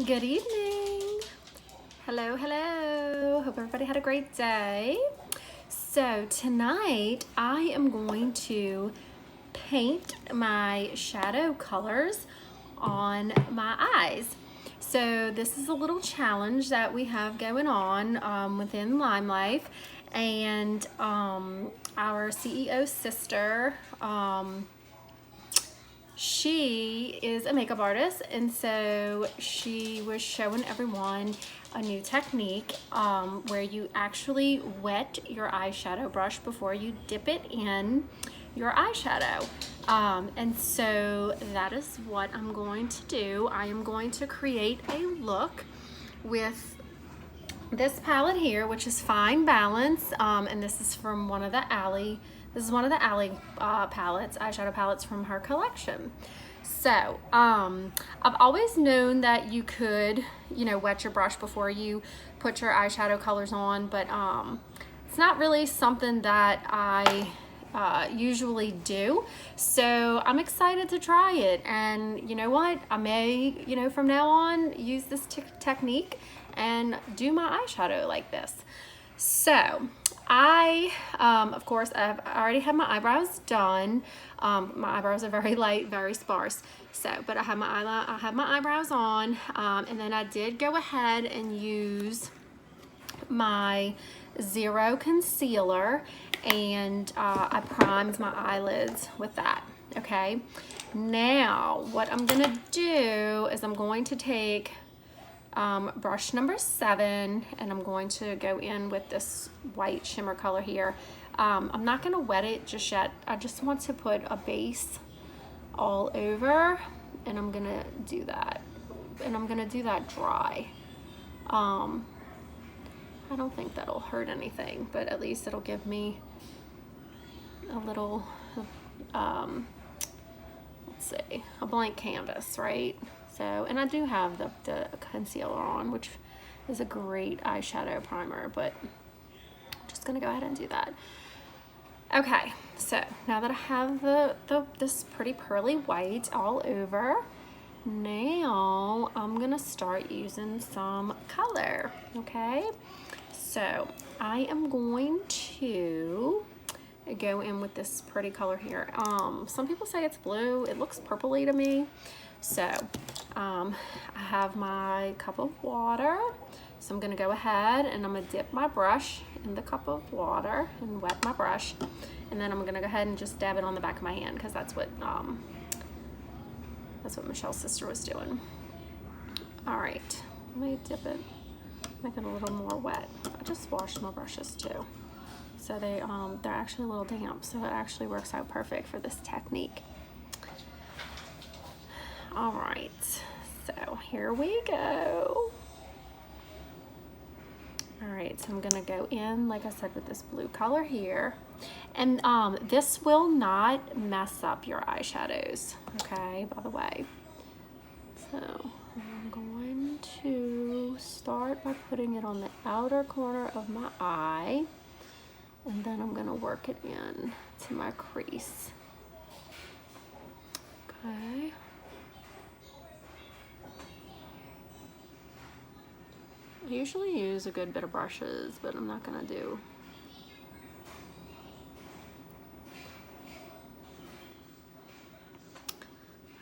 Good evening. Hello, hello. Hope everybody had a great day. So tonight I am going to paint my shadow colors on my eyes. So this is a little challenge that we have going on within Lime Life, and our CEO sister, she is a makeup artist, and so she was showing everyone a new technique where you actually wet your eyeshadow brush before you dip it in your eyeshadow. And so that is what I'm going to do. I am going to create a look with this palette here, which is Fine Balance, and this is from one of the Alley. This is one of the Alley palettes, eyeshadow palettes from her collection. So I've always known that you could, wet your brush before you put your eyeshadow colors on, but it's not really something that I usually do. So I'm excited to try it, and you know what? I may, from now on, use this technique and do my eyeshadow like this. So I, of course, I already have my eyebrows done. My eyebrows are very light, very sparse. So, but I have my eyebrows on, and then I did go ahead and use my Zero concealer, and I primed my eyelids with that. Okay. Now, what I'm gonna do is I'm going to take brush number 7, and I'm going to go in with this white shimmer color here. I'm not going to wet it just yet. I just want to put a base all over, and I'm going to do that. And I'm going to do that dry. I don't think that'll hurt anything, but at least it'll give me a little, let's see, a blank canvas, right? So, and I do have the concealer on, which is a great eyeshadow primer, but I'm just gonna go ahead and do that. Okay, so now that I have this pretty pearly white all over, now I'm gonna start using some color, okay? So I am going to go in with this pretty color here. Some people say it's blue. It looks purpley to me. So I have my cup of water, so I'm gonna go ahead and I'm gonna dip my brush in the cup of water and wet my brush, and then I'm gonna go ahead and just dab it on the back of my hand, because that's what Michelle's sister was doing. All right, let me dip it, make it a little more wet. I just washed my brushes too, so they're actually a little damp, so it actually works out perfect for this technique. All right, so here we go. All right, so I'm gonna go in, like I said, with this blue color here. And this will not mess up your eyeshadows, okay, by the way. So I'm going to start by putting it on the outer corner of my eye, and then I'm gonna work it in to my crease. Okay. I usually use a good bit of brushes, but I'm not gonna do.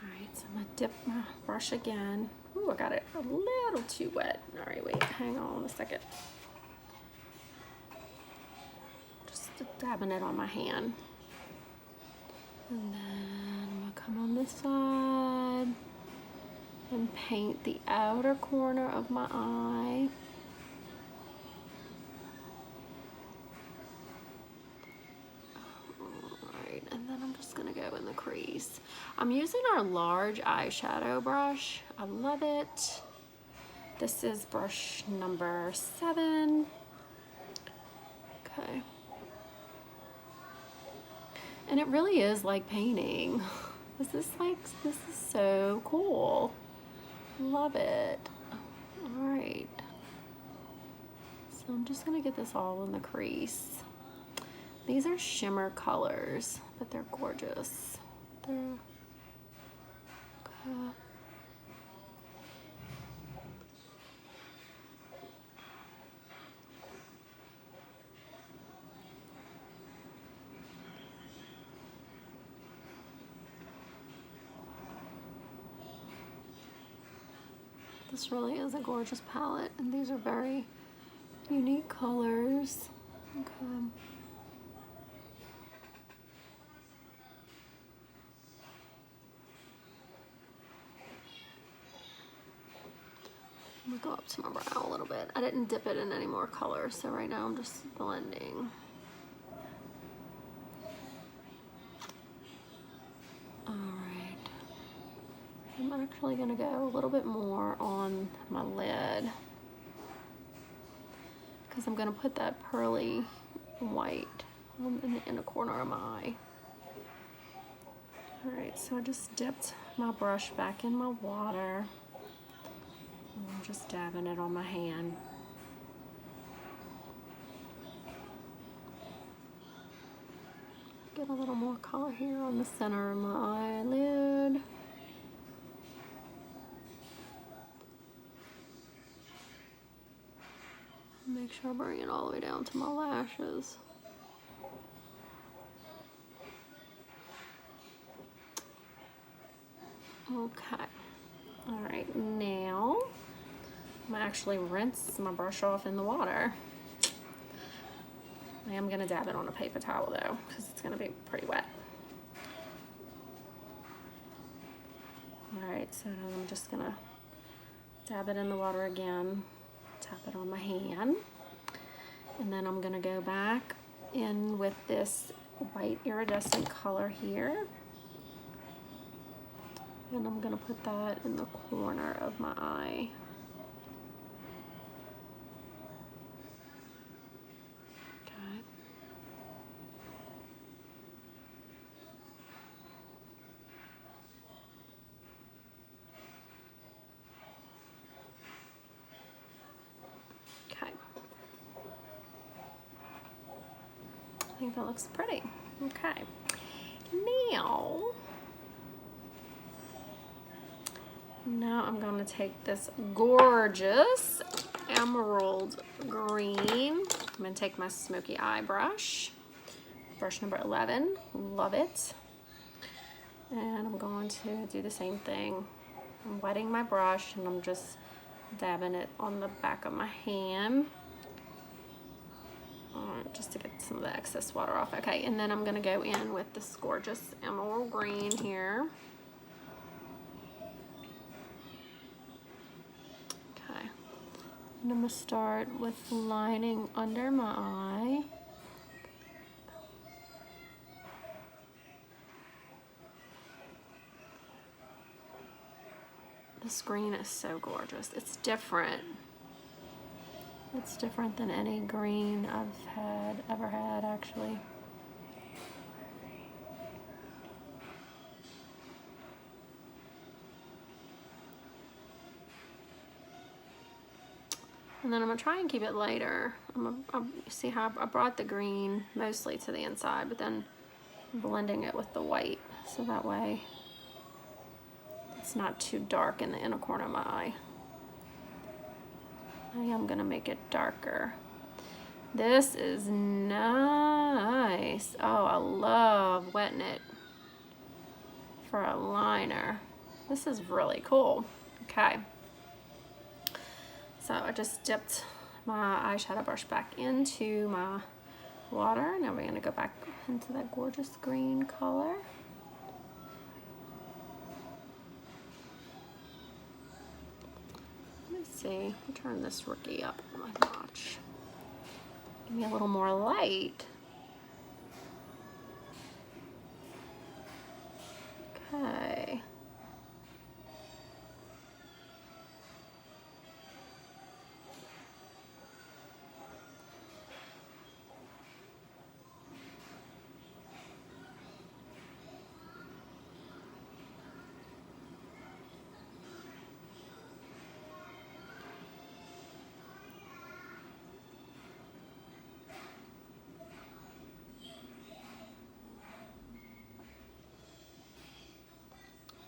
All right, so I'm gonna dip my brush again. Ooh, I got it a little too wet. All right, wait, hang on a second. Just dabbing it on my hand. And then I'm gonna come on this side and paint the outer corner of my eye. Alright, and then I'm just gonna go in the crease. I'm using our large eyeshadow brush. I love it. This is brush number 7. Okay. And it really is like painting. This is so cool. Love it. All right. So I'm just gonna get this all in the crease. These are shimmer colors, but they're gorgeous. They're okay. This really is a gorgeous palette, and these are very unique colors. Okay. I'm gonna go up to my brow a little bit. I didn't dip it in any more color, so right now I'm just blending. Alright. I'm actually gonna go a little bit more on my lid, because I'm gonna put that pearly white in the inner corner of my eye. Alright, so I just dipped my brush back in my water. I'm just dabbing it on my hand. Get a little more color here on the center of my eyelid. Make sure I bring it all the way down to my lashes. Okay. Alright, now I'm gonna actually rinse my brush off in the water. I am gonna dab it on a paper towel though, because it's gonna be pretty wet. Alright, so I'm just gonna dab it in the water again, tap it on my hand, and then I'm gonna go back in with this white iridescent color here. And I'm gonna put that in the corner of my eye. Okay. Okay. I think that looks pretty. Okay. Now I'm going to take this gorgeous emerald green. I'm going to take my smoky eye brush, brush number 11, love it. And I'm going to do the same thing. I'm wetting my brush and I'm just dabbing it on the back of my hand. Just to get some of the excess water off. Okay, and then I'm going to go in with this gorgeous emerald green here. Okay, and I'm going to start with lining under my eye. This green is so gorgeous. It's different. It's different than any green I've ever had, actually. And then I'm gonna try and keep it lighter. I'll see how I brought the green mostly to the inside, but then blending it with the white, so that way it's not too dark in the inner corner of my eye. I am gonna make it darker. This is nice. Oh, I love wetting it for a liner. This is really cool. Okay. So I just dipped my eyeshadow brush back into my water. Now we're gonna go back into that gorgeous green color. See, I'll turn this rookie up a notch. Give me a little more light. Okay.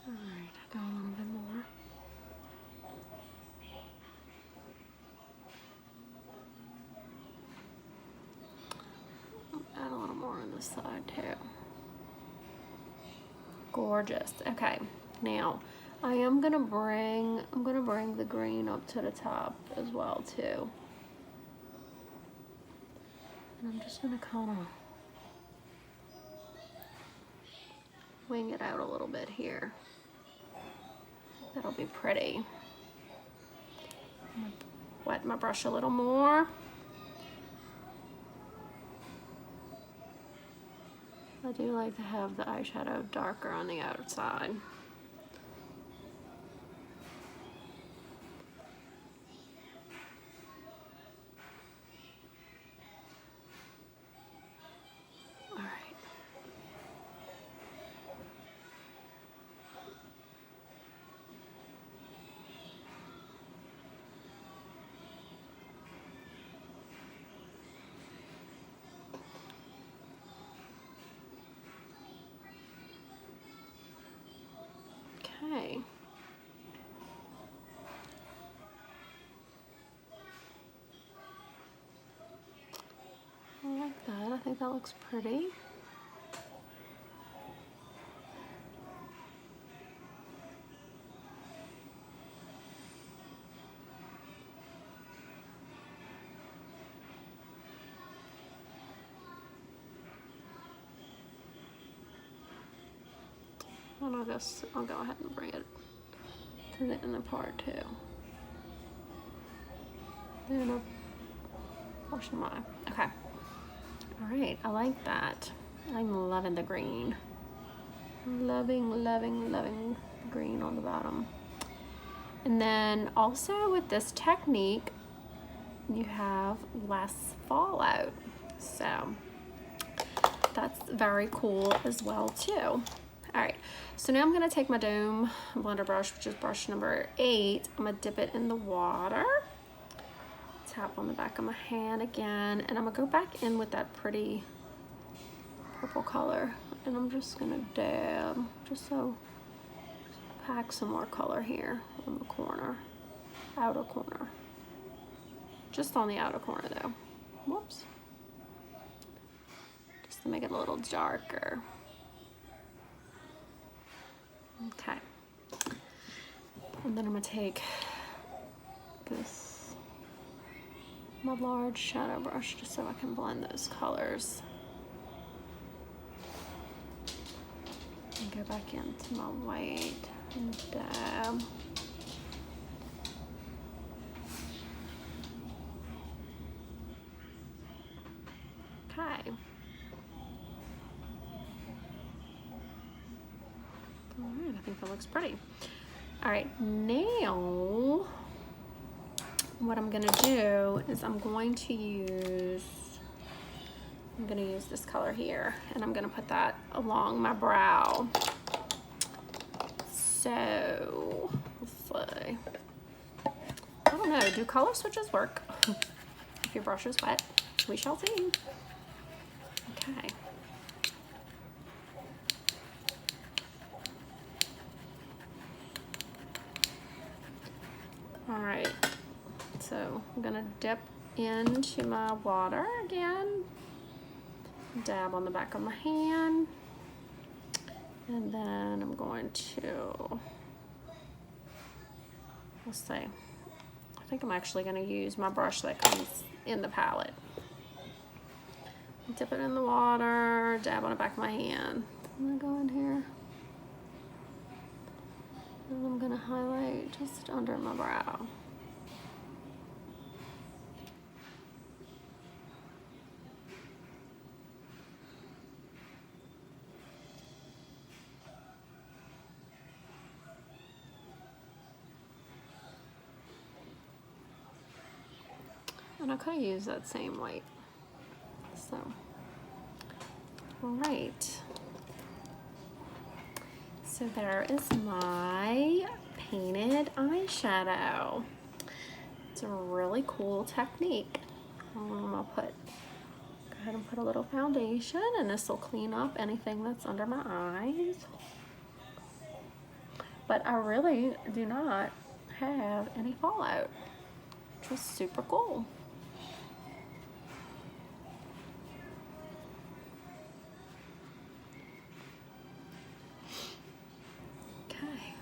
Alright, I got a little bit more. Add a little more on this side too. Gorgeous. Okay, now I'm gonna bring the green up to the top as well too. And I'm just gonna kind of wing it out a little bit here. That'll be pretty. I'm gonna wet my brush a little more. I do like to have the eyeshadow darker on the outside. All right. Okay. I like that. I think that looks pretty. And I guess I'll go ahead and bring it to the inner part too. Then I'll wash them on. Okay. All right, I like that. I'm loving the green. Loving, loving, loving the green on the bottom. And then also with this technique, you have less fallout. So that's very cool as well too. All right, so now I'm gonna take my Dome blender brush, which is brush number 8. I'm gonna dip it in the water. Tap on the back of my hand again, and I'm gonna go back in with that pretty purple color, and I'm just gonna dab, just so, pack some more color here on the corner, outer corner. Just on the outer corner though. Whoops. Just to make it a little darker. Okay. And then I'm gonna take this, my large shadow brush, just so I can blend those colors. And go back into my white and dab. Okay. All right, I think that looks pretty. All right, now what I'm gonna do is I'm gonna use this color here, and I'm gonna put that along my brow. So, let's see. I don't know, do color switches work? If your brush is wet, we shall see. Okay. All right, so I'm gonna dip into my water again, dab on the back of my hand, and then I'm going to, let's see, I think I'm actually gonna use my brush that comes in the palette. Dip it in the water, dab on the back of my hand. I'm gonna go in here, and I'm gonna highlight just under my brow. And I could have used that same white. So, all right. So there is my painted eyeshadow. It's a really cool technique. I'll go ahead and put a little foundation, and this will clean up anything that's under my eyes. But I really do not have any fallout, which was super cool. Okay.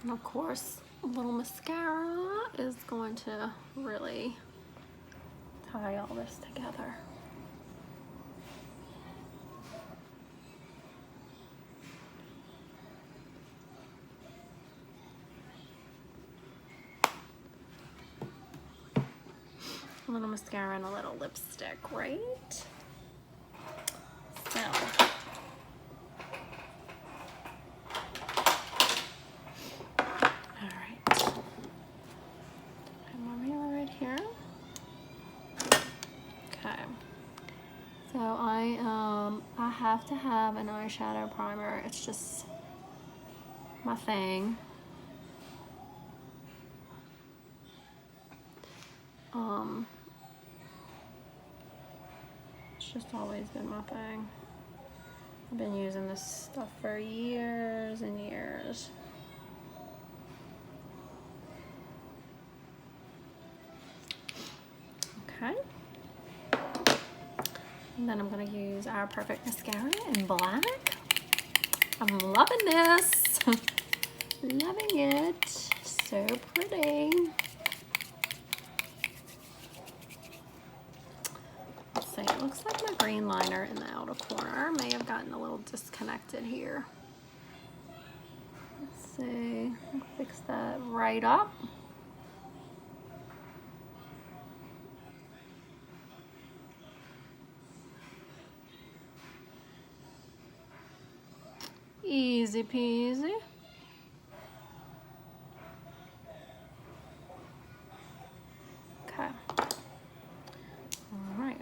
And of course, a little mascara is going to really tie all this together. A little mascara and a little lipstick, right? So, all right. I'm over right here. Okay. So I have to have an eyeshadow primer. It's just my thing. It's just always been my thing. I've been using this stuff for years and years. Okay. And then I'm going to use our Perfect Mascara in black. I'm loving this. Loving it. So pretty. Let's see, it looks like my green liner in the outer corner may have gotten a little disconnected here. Let's see, I'll fix that right up. Easy peasy. Okay. All right.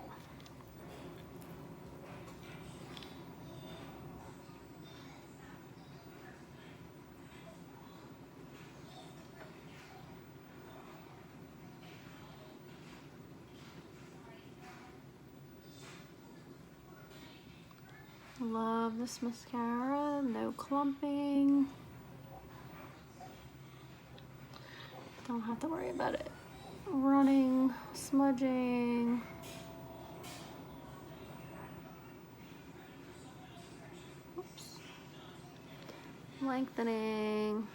Love this mascara, no clumping. Don't have to worry about it running, smudging. Oops. Lengthening.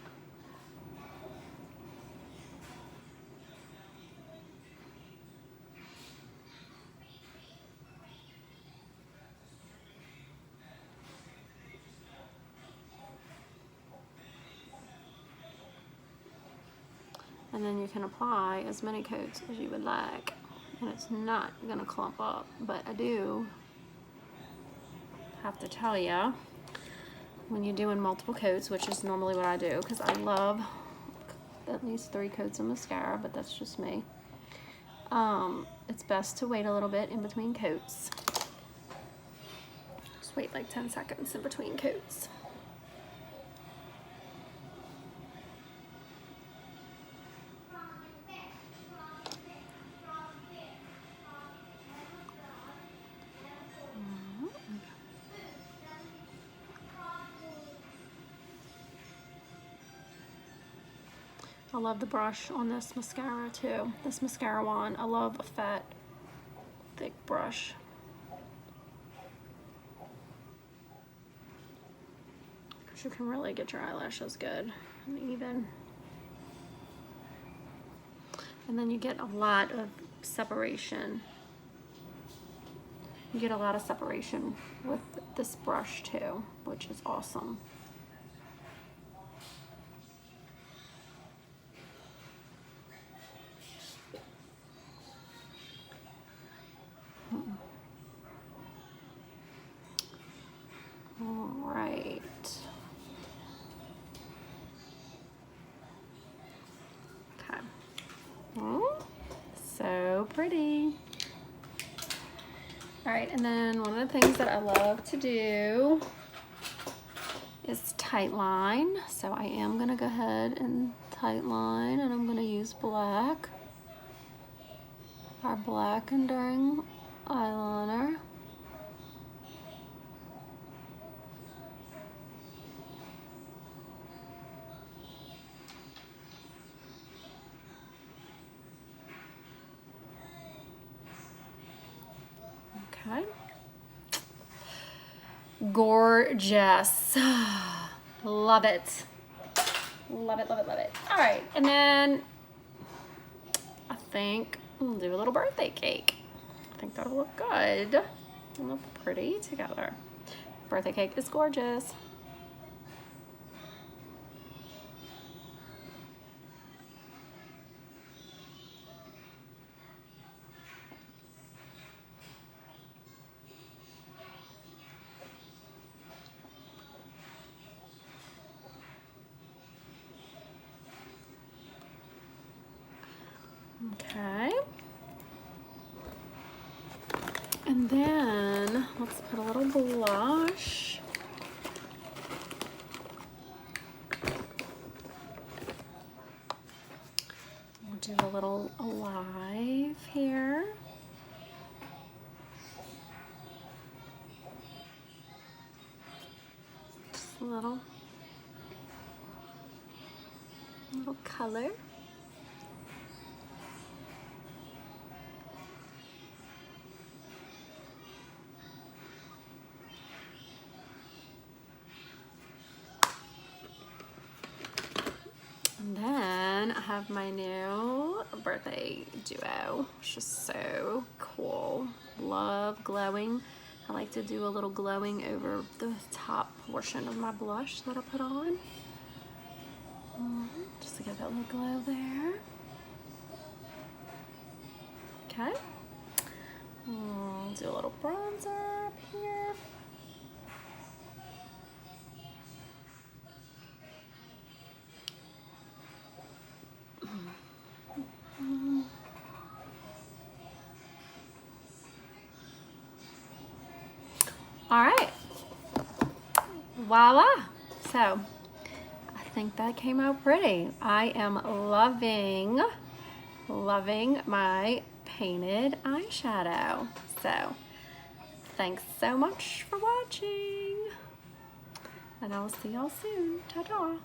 And then you can apply as many coats as you would like. And it's not gonna clump up, but I do have to tell you, when you're doing multiple coats, which is normally what I do, because I love at least 3 coats of mascara, but that's just me. It's best to wait a little bit in between coats. Just wait like 10 seconds in between coats. I love the brush on this mascara too. This mascara wand, I love a fat, thick brush. Because you can really get your eyelashes good and even. And then you get a lot of separation. You get a lot of separation with this brush too, which is awesome. All right. Okay. Oh, so pretty. All right, and then one of the things that I love to do is tight line. So I am gonna go ahead and tight line, and I'm gonna use black, our Black Enduring eyeliner. Okay. gorgeous. Love it. Love it, love it, love it. All right, and then I think we'll do a little birthday cake. I think that'll look good. It'll look pretty together. Birthday cake is gorgeous. Okay. And then let's put a little blush. We'll do a little Alive here. Just a little color. And then I have my new birthday duo, which is so cool. Love glowing. I like to do a little glowing over the top portion of my blush that I put on. Just to get that little glow there. Okay. Do a little bronzer up here. All right, voila. So I think that came out pretty. I am loving my painted eyeshadow. So thanks so much for watching, and I will see y'all soon. Ta-ta.